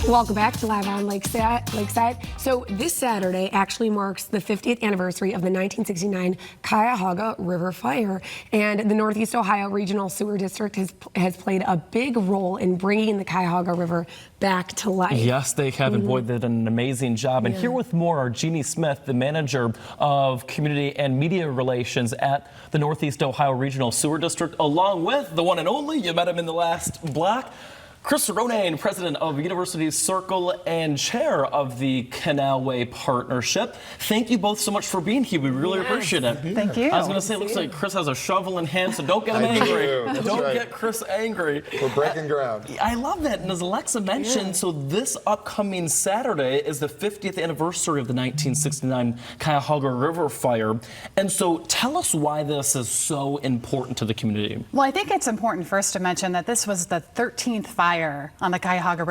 Welcome back to Live on Lakeside. So this Saturday actually marks the 50th anniversary of the 1969 Cuyahoga River Fire, and the Northeast Ohio Regional Sewer District has played a big role in bringing the Cuyahoga River back to life. Yes, they have, and boy, they did an amazing job. And here with more are Jeannie Smith, the manager of Community and Media Relations at the Northeast Ohio Regional Sewer District, along with the one and only, you met him in the last block, Chris Ronayne, president of University Circle and chair of the Canalway Partnership. Thank you both so much for being here. We really appreciate it. Thank you. I was going to say, it looks like Chris has a shovel in hand, so don't get him angry. Don't get Chris angry. We're breaking ground. I love that. And as Alexa mentioned, so this upcoming Saturday is the 50th anniversary of the 1969 Cuyahoga River Fire. And so tell us why this is so important to the community. Well, I think it's important first to mention that this was the 13th fire on the Cuyahoga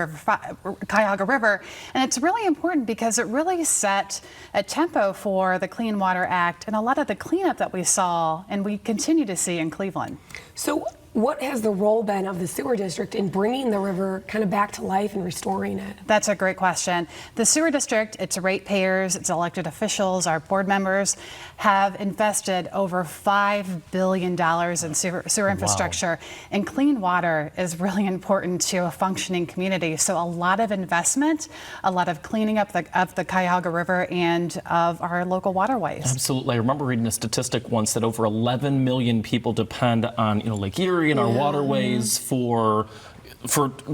River, and it's really important because it really set a tempo for the Clean Water Act and a lot of the cleanup that we saw and we continue to see in Cleveland. So what has the role been of the sewer district in bringing the river kind of back to life and restoring it? That's a great question. The sewer district, its ratepayers, its elected officials, our board members have invested over $5 billion in sewer infrastructure. And clean water is really important to a functioning community. So a lot of investment, a lot of cleaning up of the Cuyahoga River and of our local waterways. Absolutely. I remember reading a statistic once that over 11 million people depend on Lake Erie and our waterways for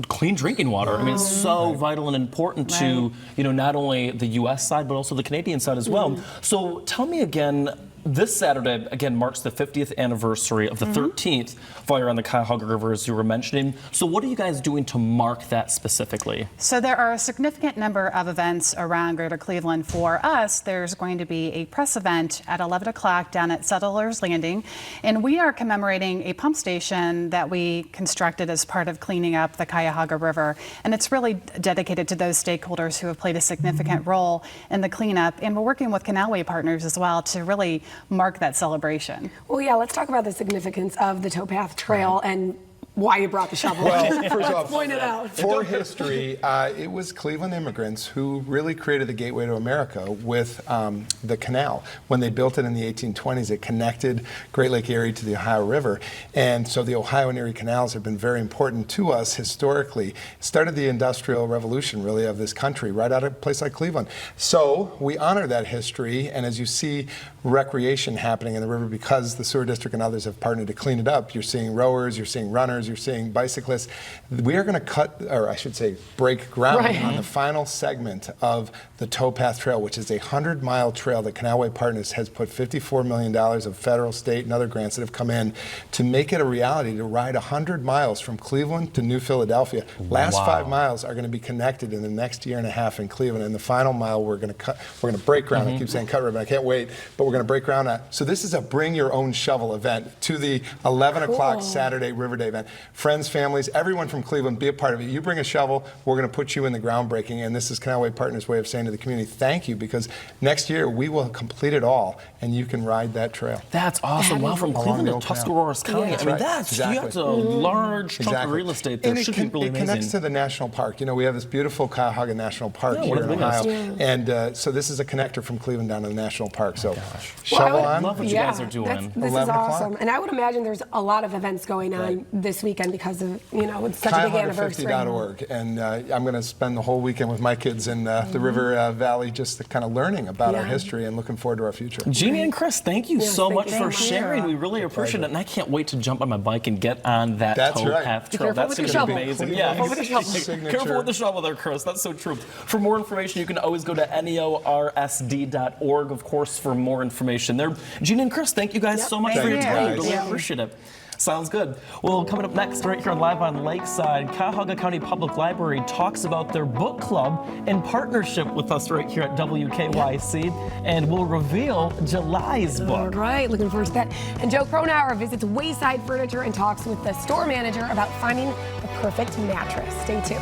clean drinking water. I mean, it's so vital and important to, not only the U.S. side, but also the Canadian side as well. So tell me again, this Saturday, again, marks the 50th anniversary of the 13th fire on the Cuyahoga River, as you were mentioning. So what are you guys doing to mark that specifically? So there are a significant number of events around Greater Cleveland. For us, there's going to be a press event at 11 o'clock down at Settlers Landing, and we are commemorating a pump station that we constructed as part of cleaning up the Cuyahoga River. And it's really dedicated to those stakeholders who have played a significant role in the cleanup. And we're working with Canalway partners as well to really mark that celebration. Well, yeah, let's talk about the significance of the towpath trail and why you brought the shovel. Well, first off, point it out. For history, it was Cleveland immigrants who really created the gateway to America with the canal. When they built it in the 1820s, it connected Great Lake Erie to the Ohio River. And so the Ohio and Erie canals have been very important to us historically. It started the industrial revolution, really, of this country, right out of a place like Cleveland. So we honor that history, and as you see recreation happening in the river because the sewer district and others have partnered to clean it up, you're seeing rowers, you're seeing runners, you're seeing bicyclists. We are going to break ground on the final segment of the towpath trail, which is a 100-mile trail that Canalway Partners has put $54 million of federal, state, and other grants that have come in to make it a reality to ride 100 miles from Cleveland to New Philadelphia. Last 5 miles are going to be connected in the next year and a half in Cleveland, and the final mile we're going to break ground. I keep saying cut ribbon, I can't wait, but we're going to break ground on. So this is a bring your own shovel event to the 11 o'clock Saturday River Day event. Friends, families, everyone from Cleveland, be a part of it. You bring a shovel, we're going to put you in the groundbreaking, and this is Canalway Partners' way of saying to the community, thank you, because next year we will complete it all, and you can ride that trail. That's awesome. Wow, from Cleveland to Tuscarawas County. I mean, that's you have a large chunk of real estate there. And should be really amazing. It connects to the national park. We have this beautiful Cuyahoga National Park here in Ohio, and so this is a connector from Cleveland down to the national park. So shovel on. I love what you guys are doing. This is awesome. And I would imagine there's a lot of events going on this weekend because of, it's such a big anniversary. Cuyahoga50.org, and I'm going to spend the whole weekend with my kids in the River Valley just kind of learning about our history and looking forward to our future. Jeannie and Chris, thank you so much for sharing. We really appreciate it, and I can't wait to jump on my bike and get on that towpath trail. That's going to be amazing. Careful with the shovel. Careful with the shovel there, Chris. That's so true. For more information, you can always go to NEORSD.org, of course, for more information there. Jeannie and Chris, thank you guys so much for your time. Really appreciate it. Sounds good. Well, coming up next, right here on Live on Lakeside, Cuyahoga County Public Library talks about their book club in partnership with us right here at WKYC, and we'll reveal July's book. All right, looking forward to that. And Joe Cronauer visits Wayside Furniture and talks with the store manager about finding the perfect mattress. Stay tuned.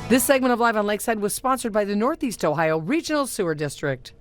This segment of Live on Lakeside was sponsored by the Northeast Ohio Regional Sewer District.